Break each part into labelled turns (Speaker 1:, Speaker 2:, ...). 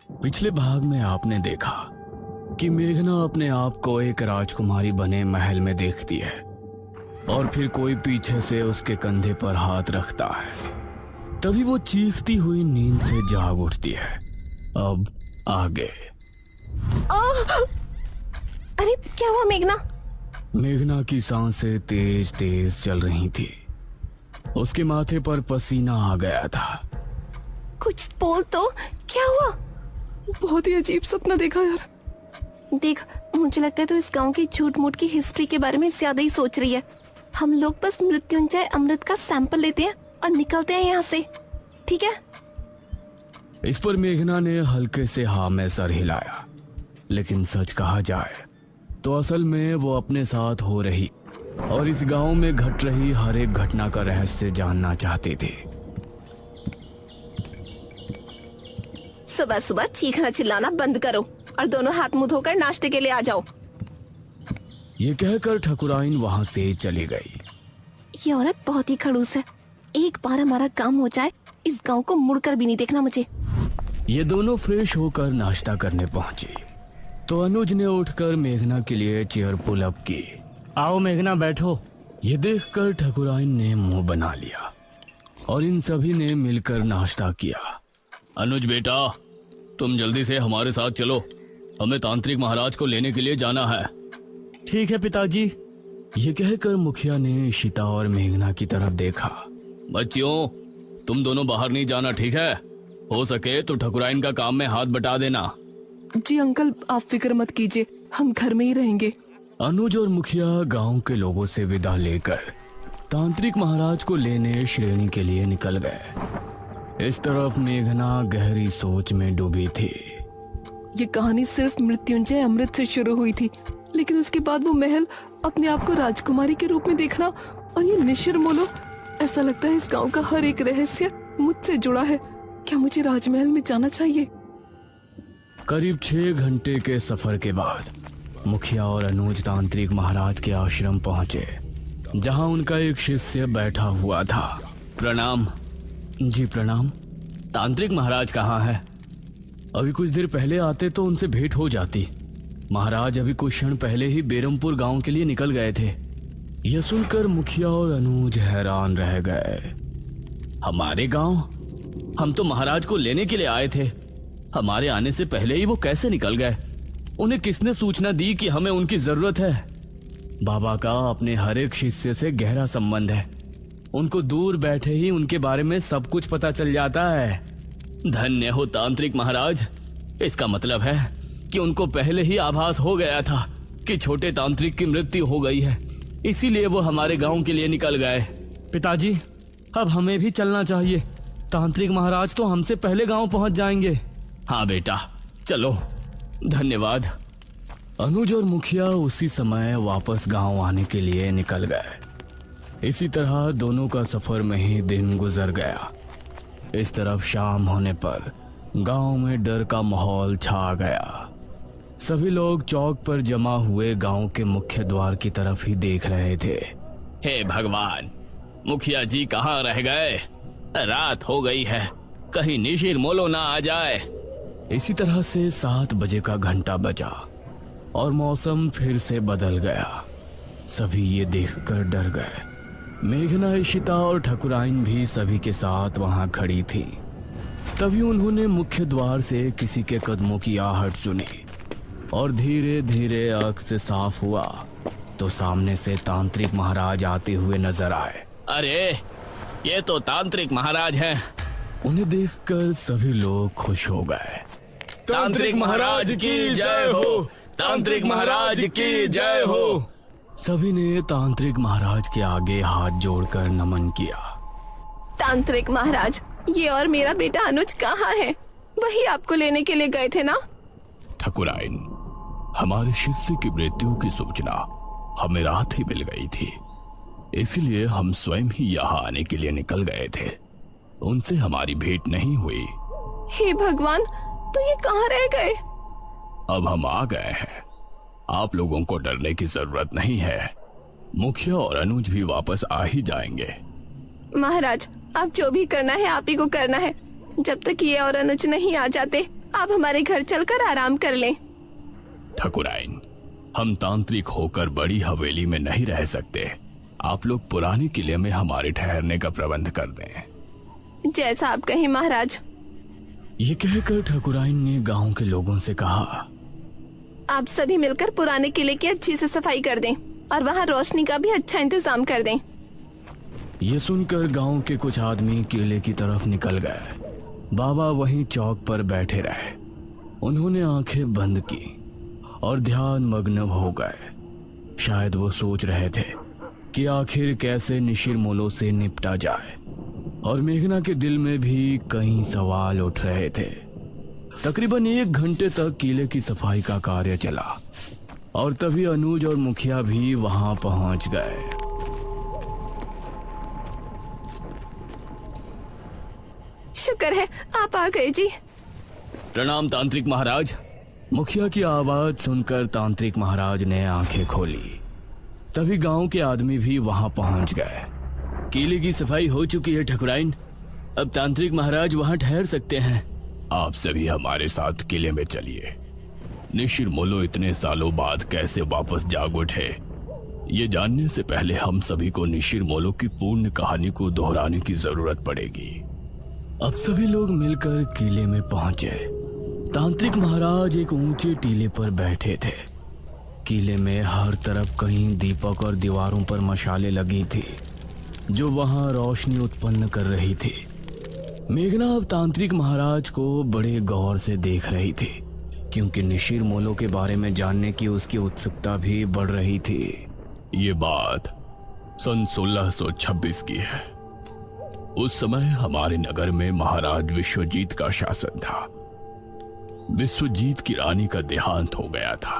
Speaker 1: पिछले भाग में आपने देखा कि मेघना अपने आप को एक राजकुमारी बने महल में देखती है और फिर कोई पीछे से उसके कंधे पर हाथ रखता है। तभी वो चीखती हुई नींद से जाग उठती है। अब आगे।
Speaker 2: अरे क्या हुआ मेघना?
Speaker 1: मेघना की सांसें तेज तेज चल रही थी। उसके माथे पर पसीना आ गया था।
Speaker 2: कुछ बोल तो, क्या हुआ?
Speaker 3: बहुत ही अजीब सपना देखा यार।
Speaker 2: देख, मुझे लगता है तो इस गांव की झूठ मूठ की हिस्ट्री के बारे में ज्यादा ही सोच रही है। हम लोग बस मृत्युंजय अमृत का सैंपल लेते हैं और निकलते हैं यहाँ से, ठीक है?
Speaker 1: इस पर मेघना ने हल्के से हाँ में सर हिलाया। लेकिन सच कहा जाए तो असल में वो अपने साथ हो रही और इस गांव में घट रही हर एक घटना का रहस्य जानना चाहती थी।
Speaker 2: सुबह सुबह चीखना चिल्लाना बंद करो और दोनों हाथ मुंह धोकर नाश्ते के लिए आ जाओ।
Speaker 1: ये कहकर ठकुराइन वहां से चली गई।
Speaker 2: ये औरत बहुत ही खड़ूस है। एक बार हमारा काम हो जाए, इस गांव को मुड़कर भी नहीं देखना मुझे।
Speaker 1: ये दोनों फ्रेश होकर नाश्ता करने पहुंची तो अनुज ने उठकर मेघना के लिए चेयर पुल अप की।
Speaker 4: आओ मेघना, बैठो।
Speaker 1: ये देखकर ठकुराइन ने मुंह बना लिया और इन सभी ने मिलकर नाश्ता किया। अनुज बेटा, तुम जल्दी से हमारे साथ चलो, हमें तांत्रिक महाराज को लेने के लिए जाना है।
Speaker 4: ठीक है पिताजी।
Speaker 1: ये कहकर मुखिया ने इशिता और मेघना की तरफ देखा। बच्चियों, तुम दोनों बाहर नहीं जाना, ठीक है? हो सके तो ठकुराइन का काम में हाथ बटा देना।
Speaker 3: जी अंकल, आप फिक्र मत कीजिए, हम घर में ही रहेंगे।
Speaker 1: अनुज और मुखिया गांव के लोगों से विदा लेकर तांत्रिक महाराज को लेने श्रेणी के लिए निकल गए। इस तरफ मेघना गहरी सोच में डूबी थी।
Speaker 3: ये कहानी सिर्फ मृत्युंजय अमृत से शुरू हुई थी, लेकिन उसके बाद वो महल, अपने आप को राजकुमारी के रूप में देखना और ये निशिर मोलो, ऐसा लगता है इस गांव का हर एक रहस्य मुझसे जुड़ा है। क्या मुझे राजमहल में जाना चाहिए?
Speaker 1: करीब 6 घंटे के सफर के बाद मुखिया और अनुज तांत्रिक महाराज के आश्रम पहुंचे, जहां उनका एक शिष्य बैठा हुआ था। प्रणाम। जी प्रणाम। तांत्रिक महाराज कहाँ है? अभी कुछ देर पहले आते तो उनसे भेंट हो जाती। महाराज अभी कुछ क्षण पहले ही बेरमपुर गांव के लिए निकल गए थे। यह सुनकर मुखिया और अनुज हैरान रह गए। हमारे गांव? हम तो महाराज को लेने के लिए आए थे। हमारे आने से पहले ही वो कैसे निकल गए? उन्हें किसने सूचना दी कि हमें उनकी जरूरत है? बाबा का अपने हर एक शिष्य से गहरा संबंध है। उनको दूर बैठे ही उनके बारे में सब कुछ पता चल जाता है। धन्य हो तांत्रिक महाराज। इसका मतलब है कि उनको पहले ही आभास हो गया था कि छोटे तांत्रिक की मृत्यु हो गई है, इसीलिए वो हमारे गांव के लिए निकल गए।
Speaker 4: पिताजी, अब हमें भी चलना चाहिए। तांत्रिक महाराज तो हमसे पहले गांव पहुंच जाएंगे।
Speaker 1: हाँ बेटा, चलो। धन्यवाद। अनुज और मुखिया उसी समय वापस गांव आने के लिए निकल गए। इसी तरह दोनों का सफर में ही दिन गुजर गया। इस तरफ शाम होने पर गांव में डर का माहौल छा गया। सभी लोग चौक पर जमा हुए गांव के मुख्य द्वार की तरफ ही देख रहे थे। हे भगवान, मुखिया जी कहाँ रह गए? रात हो गई है, कहीं निशिर मोलो ना आ जाए। इसी तरह से 7 बजे का घंटा बजा और मौसम फिर से बदल गया। सभी ये देखकर डर गए। मेघना, इशिता और ठकुराइन भी सभी के साथ वहां खड़ी थी। तभी उन्होंने मुख्य द्वार से किसी के कदमों की आहट सुनी और धीरे धीरे आंख से साफ हुआ तो सामने से तांत्रिक महाराज आते हुए नजर आए। अरे, ये तो तांत्रिक महाराज हैं। उन्हें देखकर सभी लोग खुश हो गए। तांत्रिक महाराज की जय हो! तांत्रिक महाराज की जय हो! सभी ने तांत्रिक महाराज के आगे हाथ जोड़कर नमन किया।
Speaker 2: तांत्रिक महाराज, ये और मेरा बेटा अनुज कहाँ है? वही आपको लेने के लिए गए थे ना?
Speaker 1: ठकुराइन, हमारे शिष्य की मृत्यु की सूचना हमें रात ही मिल गई थी, इसलिए हम स्वयं ही यहाँ आने के लिए निकल गए थे। उनसे हमारी भेंट नहीं हुई।
Speaker 2: हे भगवान, तो ये कहाँ रह गए?
Speaker 1: अब हम आ गए हैं। आप लोगों को डरने की जरूरत नहीं है। मुखिया और अनुज भी वापस आ ही जाएंगे।
Speaker 2: महाराज, आप जो भी करना है आप ही को करना है। जब तक ये और अनुज नहीं आ जाते आप हमारे घर चलकर आराम कर लें।
Speaker 1: ठकुराइन, हम तांत्रिक होकर बड़ी हवेली में नहीं रह सकते। आप लोग पुराने किले में हमारे ठहरने का प्रबंध कर दें।
Speaker 2: जैसा आप कहें महाराज।
Speaker 1: ये कहकर ठकुराइन ने गांव के लोगों से कहा,
Speaker 2: आप सभी मिलकर पुराने किले की अच्छी से सफाई कर दें और वहाँ रोशनी का भी अच्छा इंतजाम कर दें।
Speaker 1: ये सुनकर गांव के कुछ आदमी किले की तरफ निकल गए। बाबा वहीं चौक पर बैठे रहे। उन्होंने आंखें बंद की और ध्यान मग्न हो गए। शायद वो सोच रहे थे कि आखिर कैसे निशिरमोलो से निपटा जाए, और मेघना के दिल में भी कई सवाल उठ रहे थे। तकरीबन 1 घंटे तक किले की सफाई का कार्य चला और तभी अनुज और मुखिया भी वहां पहुंच गए।
Speaker 2: शुक्र है आप आ गए जी।
Speaker 1: प्रणाम तांत्रिक महाराज। मुखिया की आवाज सुनकर तांत्रिक महाराज ने आंखें खोली। तभी गांव के आदमी भी वहां पहुंच गए। किले की सफाई हो चुकी है ठकुराइन, अब तांत्रिक महाराज वहां ठहर सकते हैं। आप सभी हमारे साथ किले में चलिए। निशिरमोलो इतने सालों बाद कैसे वापस जाग उठे, ये जानने से पहले हम सभी को निशिरमोलो की पूर्ण कहानी को दोहराने की जरूरत पड़ेगी। अब सभी लोग मिलकर किले में पहुंचे। तांत्रिक महाराज एक ऊंचे टीले पर बैठे थे। किले में हर तरफ कहीं दीपक और दीवारों पर मशालें लगी थी जो वहां रोशनी उत्पन्न कर रही थी। मेघना अब तांत्रिक महाराज को बड़े गौर से देख रही थी, क्योंकि निशिरमोलो के बारे में जानने की उसकी उत्सुकता भी बढ़ रही थी। ये बात सन 1626 की है। उस समय हमारे नगर में महाराज विश्वजीत का शासन था। विश्वजीत की रानी का देहांत हो गया था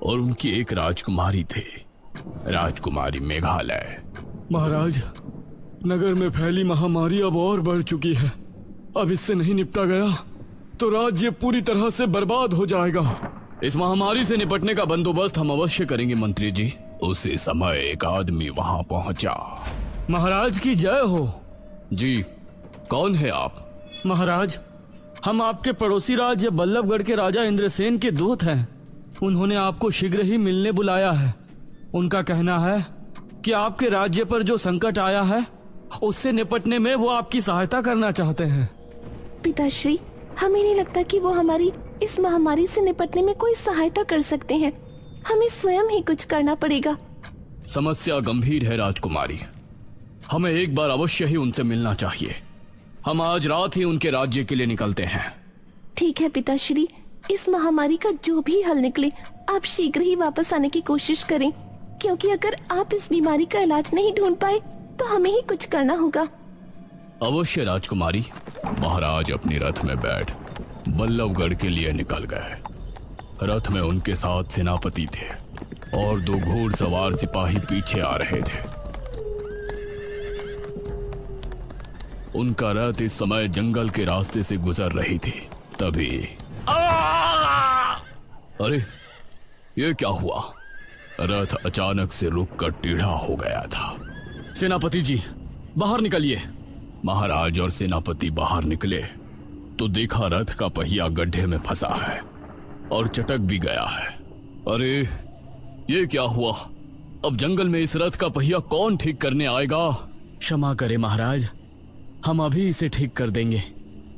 Speaker 1: और उनकी एक राजकुमारी थी, राजकुमारी मेघालय।
Speaker 5: महाराज, नगर में फैली महामारी अब और बढ़ चुकी है। अब इससे नहीं निपटा गया तो राज्य पूरी तरह से बर्बाद हो जाएगा।
Speaker 1: इस महामारी से निपटने का बंदोबस्त हम अवश्य करेंगे मंत्री जी। उसी समय एक आदमी वहां पहुंचा।
Speaker 4: महाराज की जय हो।
Speaker 1: जी, कौन है आप?
Speaker 4: महाराज, हम आपके पड़ोसी राज्य बल्लभगढ़ के राजा इंद्रसेन के दूत हैं। उन्होंने आपको शीघ्र ही मिलने बुलाया है। उनका कहना है कि आपके राज्य पर जो संकट आया है उससे निपटने में वो आपकी सहायता करना चाहते हैं।
Speaker 2: पिताश्री, हमें नहीं लगता कि वो हमारी इस महामारी से निपटने में कोई सहायता कर सकते हैं। हमें स्वयं ही कुछ करना पड़ेगा।
Speaker 1: समस्या गंभीर है राजकुमारी, हमें एक बार अवश्य ही उनसे मिलना चाहिए। हम आज रात ही उनके राज्य के लिए निकलते हैं।
Speaker 2: ठीक है पिताश्री, इस महामारी का जो भी हल निकले आप शीघ्र ही वापस आने की कोशिश करें, क्योंकि अगर आप इस बीमारी का इलाज नहीं ढूंढ पाए तो हमें ही कुछ करना होगा।
Speaker 1: अवश्य राजकुमारी। महाराज अपने रथ में बैठ बल्लभगढ़ के लिए निकल गए। रथ में उनके साथ सेनापति थे और 2 घोड़सवार सिपाही पीछे आ रहे थे। उनका रथ इस समय जंगल के रास्ते से गुजर रही थी। तभी अरे, ये क्या हुआ? रथ अचानक से रुककर टेढ़ा हो गया था। सेनापति जी, बाहर निकलिए। महाराज और सेनापति बाहर निकले तो देखा रथ का पहिया गड्ढे में फंसा है और चटक भी गया है। अरे, ये क्या हुआ? अब जंगल में इस रथ का पहिया कौन ठीक करने आएगा?
Speaker 4: क्षमा करें महाराज, हम अभी इसे ठीक कर देंगे।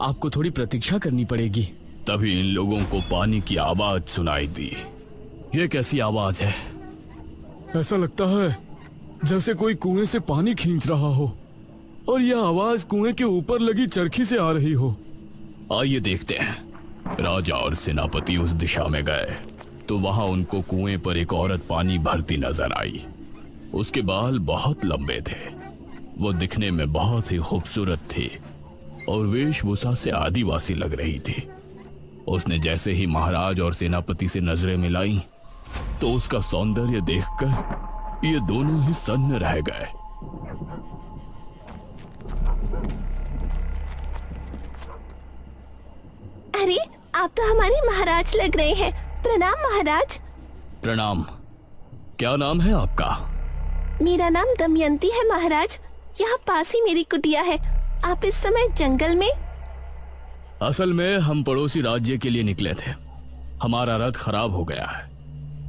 Speaker 4: आपको थोड़ी प्रतीक्षा करनी पड़ेगी।
Speaker 1: तभी इन लोगों को पानी की आवाज सुनाई दी। ये कैसी आवाज है?
Speaker 5: ऐसा लगता है जैसे कोई कुएं से पानी खींच रहा हो, और यह आवाज कुएं के ऊपर लगी चरखी से आ रही हो।
Speaker 1: आइए देखते हैं। राजा और सेनापति उस दिशा में गए तो वहां उनको कुएं पर एक औरत पानी भरती नजर आई। उसके बाल बहुत लंबे थे, वो दिखने में बहुत ही खूबसूरत थी और वेशभूषा से आदिवासी लग रही थी। उसने जैसे ही महाराज और सेनापति से नजरें मिलाई तो उसका सौंदर्य देखकर ये दोनों ही सन्न रह गए।
Speaker 2: अरे, आप तो हमारे महाराज लग रहे हैं। प्रणाम महाराज।
Speaker 1: प्रणाम। क्या नाम है आपका?
Speaker 2: मेरा नाम दमयंती है महाराज। यहाँ पास ही मेरी कुटिया है। आप इस समय जंगल में?
Speaker 1: असल में हम पड़ोसी राज्य के लिए निकले थे। हमारा रथ खराब हो गया है,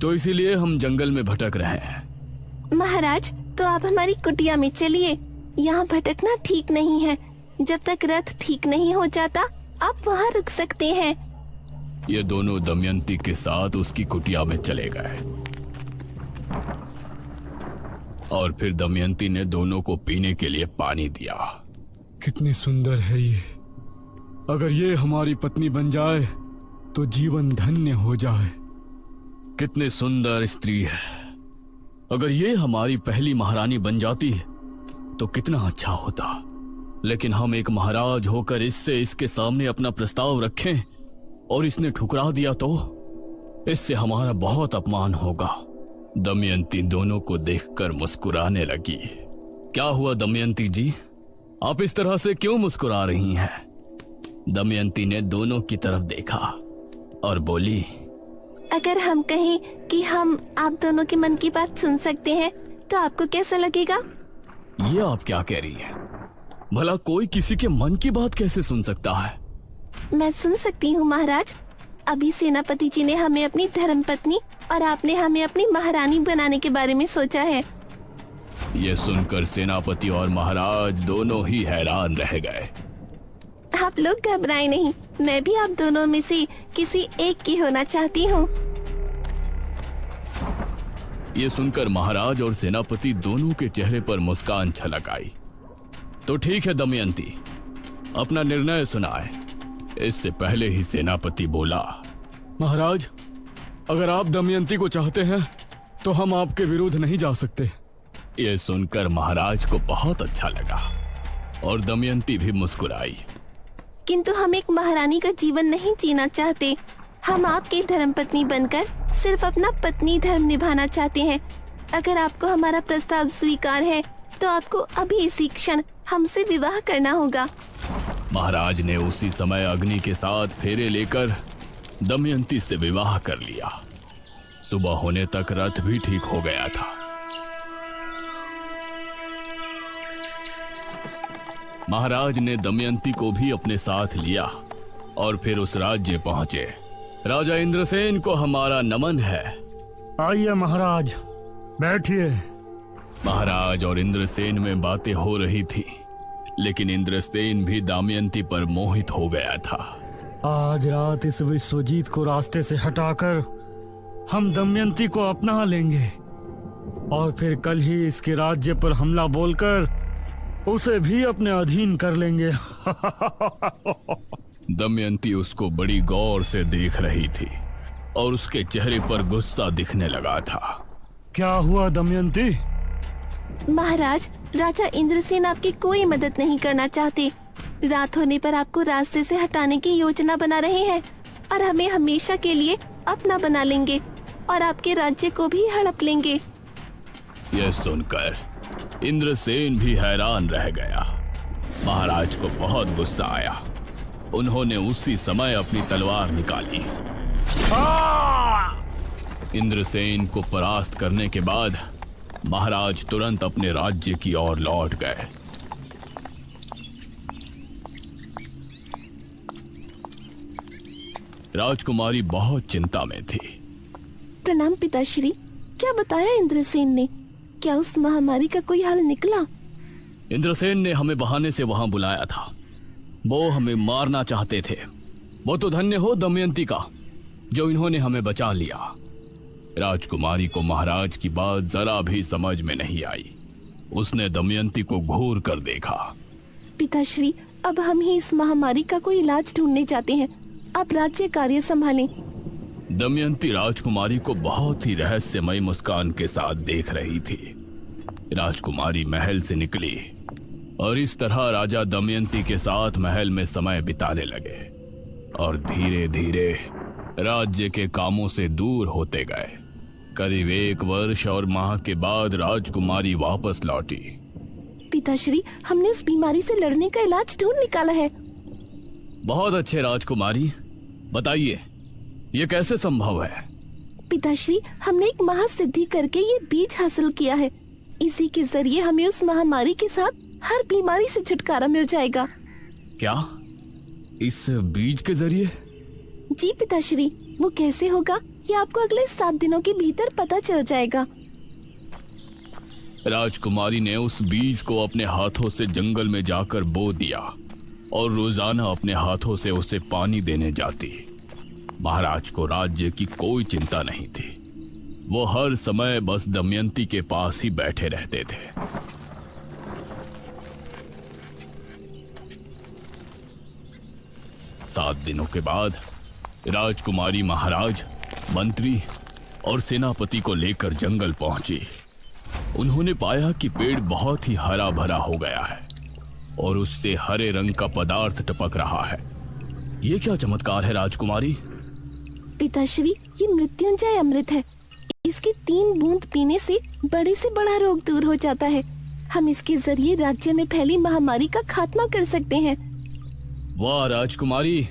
Speaker 1: तो इसीलिए हम जंगल में भटक रहे हैं।
Speaker 2: महाराज, तो आप हमारी कुटिया में चलिए। यहाँ भटकना ठीक नहीं है। जब तक रथ ठीक नहीं हो जाता आप वहाँ रुक सकते हैं।
Speaker 1: ये दोनों दमयंती के साथ उसकी कुटिया में चले गए और फिर दमयंती ने दोनों को पीने के लिए पानी दिया।
Speaker 5: कितनी सुंदर है ये। अगर ये हमारी पत्नी बन जाए तो जीवन धन्य हो जाए।
Speaker 1: कितनी सुंदर स्त्री है। अगर ये हमारी पहली महारानी बन जाती तो कितना अच्छा होता। लेकिन हम एक महाराज होकर इसके सामने अपना प्रस्ताव रखें और इसने ठुकरा दिया तो इससे हमारा बहुत अपमान होगा। दमयंती दोनों को देखकर मुस्कुराने लगी। क्या हुआ दमयंती जी, आप इस तरह से क्यों मुस्कुरा रही हैं? दमयंती ने दोनों की तरफ देखा और बोली,
Speaker 2: अगर हम कहें कि हम आप दोनों के मन की बात सुन सकते हैं तो आपको कैसा लगेगा?
Speaker 1: ये आप क्या कह रही हैं? भला कोई किसी के मन की बात कैसे सुन सकता है?
Speaker 2: मैं सुन सकती हूँ महाराज। अभी सेनापति जी ने हमें अपनी धर्मपत्नी और आपने हमें अपनी महारानी बनाने के बारे में सोचा है।
Speaker 1: ये सुनकर सेनापति और महाराज दोनों ही हैरान रह गए।
Speaker 2: आप लोग घबराएं नहीं, मैं भी आप दोनों में से किसी एक की होना चाहती हूँ।
Speaker 1: ये सुनकर महाराज और सेनापति दोनों के चेहरे पर मुस्कान छलक आई। तो ठीक है दमयंती, अपना निर्णय सुनाए। इससे पहले ही सेनापति बोला,
Speaker 5: महाराज, अगर आप दमयंती को चाहते हैं तो हम आपके विरुद्ध नहीं जा सकते।
Speaker 1: ये सुनकर महाराज को बहुत अच्छा लगा और दमयंती भी मुस्कुराई।
Speaker 2: किंतु हम एक महारानी का जीवन नहीं जीना चाहते। हम आपकी धर्मपत्नी बनकर सिर्फ अपना पत्नी धर्म निभाना चाहते हैं। अगर आपको हमारा प्रस्ताव स्वीकार है तो आपको अभी इसी क्षण हमसे विवाह करना होगा।
Speaker 1: महाराज ने उसी समय अग्नि के साथ फेरे लेकर दमयंती से विवाह कर लिया। सुबह होने तक रथ भी ठीक हो गया था। महाराज ने दमयंती को भी अपने साथ लिया और फिर उस राज्य पहुंचे। राजा इंद्रसेन को हमारा नमन है।
Speaker 4: आइए महाराज, बैठिए।
Speaker 1: महाराज और इंद्रसेन में बातें हो रही थी, लेकिन इंद्रसेन भी दमयंती पर मोहित हो गया था।
Speaker 4: आज रात इस विश्वजीत को रास्ते से हटाकर हम दमयंती को अपना लेंगे और फिर कल ही इसके राज्य पर हमला बोलकर उसे भी अपने अधीन कर लेंगे।
Speaker 1: दमयंती उसको बड़ी गौर से देख रही थी और उसके चेहरे पर गुस्सा दिखने लगा था।
Speaker 4: क्या हुआ दमयंती?
Speaker 2: महाराज, राजा इंद्रसेन आपकी कोई मदद नहीं करना चाहते। रात होने पर आपको रास्ते से हटाने की योजना बना रहे हैं और हमें हमेशा के लिए अपना बना लेंगे और आपके राज्य को भी हड़प लेंगे।
Speaker 1: यह सुनकर इंद्रसेन भी हैरान रह गया। महाराज को बहुत गुस्सा आया। उन्होंने उसी समय अपनी तलवार निकाली। इंद्रसेन को परास्त करने के बाद महाराज तुरंत अपने राज्य की ओर लौट गए। राजकुमारी बहुत चिंता में थी।
Speaker 2: प्रणाम पिताश्री। क्या बताया इंद्रसेन ने? क्या उस महामारी का कोई हल निकला?
Speaker 1: इंद्रसेन ने हमें बहाने से वहां बुलाया था। वो हमें मारना चाहते थे। वो तो धन्य हो दमयंती का जो इन्होंने हमें बचा लिया। राजकुमारी को महाराज की बात जरा भी समझ में नहीं आई। उसने दमयंती को घूर कर देखा।
Speaker 2: पिताश्री, अब हम ही इस महामारी का कोई इलाज ढूंढने जाते हैं। आप राज्य कार्य संभालें।
Speaker 1: दमयंती राजकुमारी को बहुत ही रहस्यमय मुस्कान के साथ देख रही थी। राजकुमारी महल से निकली और इस तरह राजा दमयंती के साथ महल में समय बिताने लगे और धीरे धीरे राज्य के कामों से दूर होते गए। करीब 1 वर्ष और माह के बाद राजकुमारी वापस लौटी।
Speaker 2: पिताश्री, हमने उस बीमारी से लड़ने का इलाज ढूंढ निकाला है।
Speaker 1: बहुत अच्छे राजकुमारी, बताइए ये कैसे संभव है?
Speaker 2: पिताश्री, हमने एक महासिद्धि करके ये बीज हासिल किया है। इसी के जरिए हमें उस महामारी के साथ हर बीमारी से छुटकारा मिल जाएगा।
Speaker 1: क्या इस बीज के जरिए?
Speaker 2: जी पिताश्री, वो कैसे होगा ये आपको अगले 7 दिनों के भीतर पता चल जाएगा।
Speaker 1: राजकुमारी ने उस बीज को अपने हाथों से जंगल में जाकर बो दिया और रोजाना अपने हाथों से उसे पानी देने जाती। महाराज को राज्य की कोई चिंता नहीं थी। वो हर समय बस दमयंती के पास ही बैठे रहते थे। 7 दिनों के बाद राजकुमारी महाराज, मंत्री और सेनापति को लेकर जंगल पहुंची। उन्होंने पाया कि पेड़ बहुत ही हरा भरा हो गया है और उससे हरे रंग का पदार्थ टपक रहा है। ये क्या चमत्कार है राजकुमारी?
Speaker 2: पिताश्री, ये मृत्युंजय अमृत है। इसकी 3 बूंद पीने से बड़े से बड़ा रोग दूर हो जाता है। हम इसके जरिए राज्य में फैली महामारी का खात्मा कर सकते हैं।
Speaker 1: वाह राजकुमारी,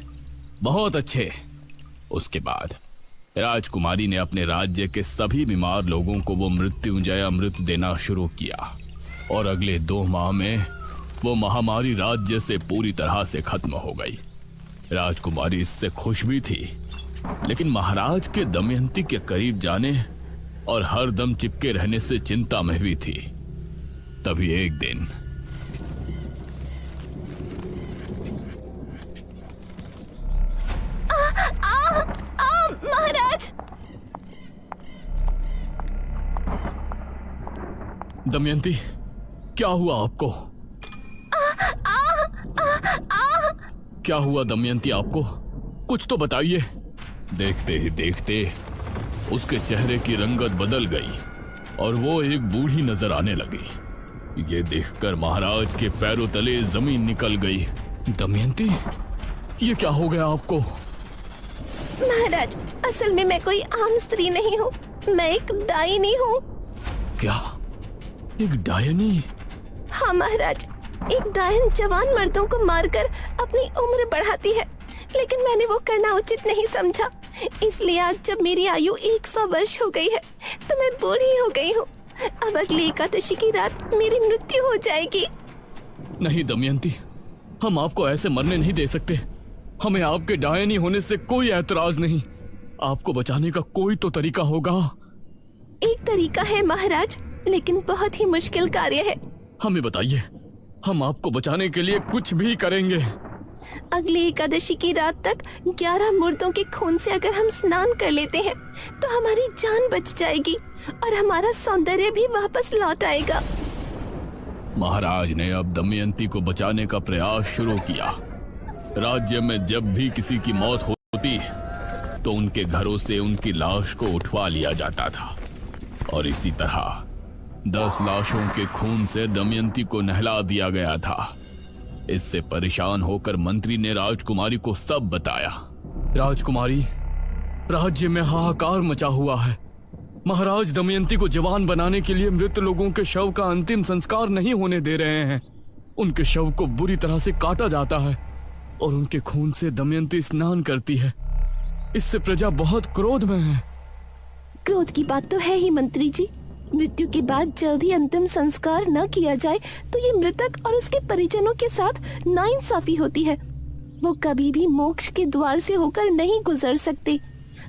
Speaker 1: बहुत अच्छे। उसके बाद राजकुमारी ने अपने राज्य के सभी बीमार लोगों को वो मृत्युंजय अमृत देना शुरू किया और अगले 2 माह में वो महामारी राज्य से पूरी तरह से खत्म हो गई। राजकुमारी इससे खुश भी थी, लेकिन महाराज के दमयंती के करीब जाने और हर दम चिपके रहने से चिंता में भी थी। तभी एक दिन
Speaker 2: महाराज!
Speaker 1: दमयंती, क्या हुआ आपको? क्या हुआ दमयंती आपको? कुछ तो बताइए। देखते ही देखते उसके चेहरे की रंगत बदल गई और वो एक बूढ़ी नजर आने लगी। ये देखकर महाराज के पैरों तले जमीन निकल गई। दमयंती, ये क्या हो गया आपको?
Speaker 2: महाराज, असल में मैं कोई आम स्त्री नहीं हूँ, मैं एक डायनी हूँ।
Speaker 1: क्या? एक डायनी?
Speaker 2: हाँ महाराज, एक डायन जवान मर्दों को मारकर अपनी उम्र बढ़ाती है, लेकिन मैंने वो करना उचित नहीं समझा। इसलिए आज जब मेरी आयु 100 वर्ष हो गई है तो मैं बूढ़ी हो गई हूँ। अब अगली एकादशी की रात मेरी मृत्यु हो जाएगी।
Speaker 1: नहीं दमयंती, हम आपको ऐसे मरने नहीं दे सकते। हमें आपके डायनी होने से कोई ऐतराज नहीं। आपको बचाने का कोई तो तरीका होगा।
Speaker 2: एक तरीका है महाराज, लेकिन बहुत ही मुश्किल कार्य है।
Speaker 1: हमें बताइए, हम आपको बचाने के लिए कुछ भी करेंगे।
Speaker 2: अगली एकादशी की रात तक 11 मुर्दों के खून से अगर हम स्नान कर लेते हैं तो हमारी जान बच जाएगी और हमारा सौंदर्य भी वापस लौट आएगा।
Speaker 1: महाराज ने अब दमयंती को बचाने का प्रयास शुरू किया। राज्य में जब भी किसी की मौत होती तो उनके घरों से उनकी लाश को उठवा लिया जाता था और इसी तरह 10 लाशों के खून से दमयंती को नहला दिया गया था। इससे परेशान होकर मंत्री ने राजकुमारी को सब बताया। राजकुमारी, राज्य में हाहाकार मचा हुआ है। महाराज दमयंती को जवान बनाने के लिए मृत लोगों के शव का अंतिम संस्कार नहीं होने दे रहे हैं। उनके शव को बुरी तरह से काटा जाता है और उनके खून से दमयंती स्नान करती है। इससे प्रजा बहुत क्रोध में है।
Speaker 2: क्रोध की बात तो है ही मंत्री जी। मृत्यु के बाद जल्दी अंतिम संस्कार न किया जाए तो ये मृतक और उसके परिजनों के साथ नाइंसाफी होती है। वो कभी भी मोक्ष के द्वार से होकर नहीं गुजर सकते।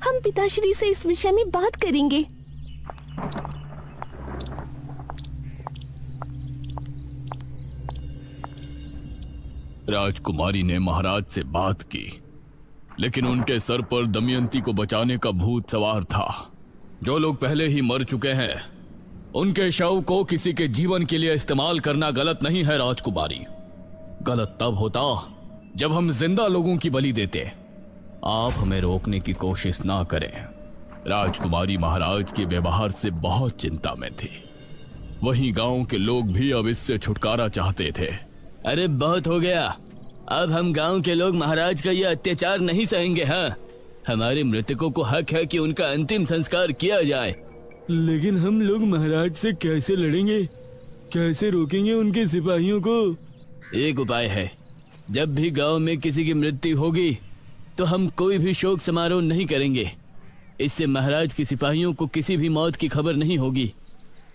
Speaker 2: हम पिताश्री से इस विषय में बात करेंगे।
Speaker 1: राजकुमारी ने महाराज से बात की, लेकिन उनके सर पर दमयंती को बचाने का भूत सवार था। जो लोग पहले ही मर चुके हैं उनके शव को किसी के जीवन के लिए इस्तेमाल करना गलत नहीं है राजकुमारी। गलत तब होता जब हम जिंदा लोगों की बलि देते। आप हमें रोकने की कोशिश ना करें। राजकुमारी महाराज के व्यवहार से बहुत चिंता में थी। वहीं गांव के लोग भी अब इससे छुटकारा चाहते थे।
Speaker 4: अरे बहुत हो गया, अब हम गांव के लोग महाराज का ये अत्याचार नहीं सहेंगे। हाँ, हमारे मृतकों को हक है कि उनका अंतिम संस्कार किया जाए।
Speaker 5: लेकिन हम लोग महाराज से कैसे लड़ेंगे? कैसे रोकेंगे उनके सिपाहियों को?
Speaker 4: एक उपाय है, जब भी गांव में किसी की मृत्यु होगी तो हम कोई भी शोक समारोह नहीं करेंगे। इससे महाराज के सिपाहियों को किसी भी मौत की खबर नहीं होगी।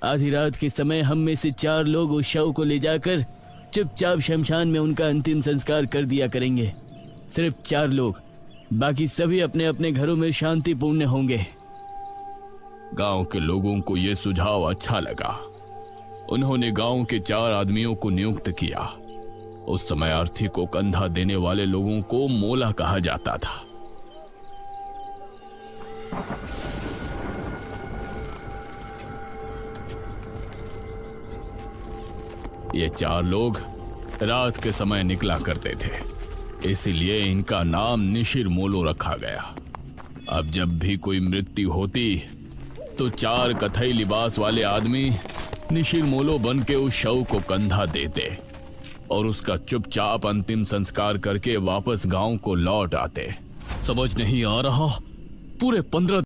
Speaker 4: आधी रात के समय हम में से 4 लोग उस शव को ले जाकर चुपचाप शमशान में उनका अंतिम संस्कार कर दिया करेंगे।
Speaker 1: सिर्फ 4 लोग, बाकी सभी अपने अपने घरों में शांतिपूर्ण होंगे।
Speaker 5: गांव के लोगों को यह सुझाव अच्छा लगा। उन्होंने गांव के 4 आदमियों को नियुक्त किया। उस समय अर्थी को कंधा देने वाले लोगों को मोला कहा जाता था। ये 4 लोग रात के समय निकला करते थे, इसीलिए इनका नाम निशिर मोलो रखा गया। अब जब भी कोई मृत्यु होती तो 4 कथई लिबास वाले आदमी निशिर मोलो बन के उस शव को कंधा देते और उसका चुपचाप अंतिम संस्कार करके वापस गांव को लौट आते।
Speaker 1: समझ नहीं आ रहा, पूरे 15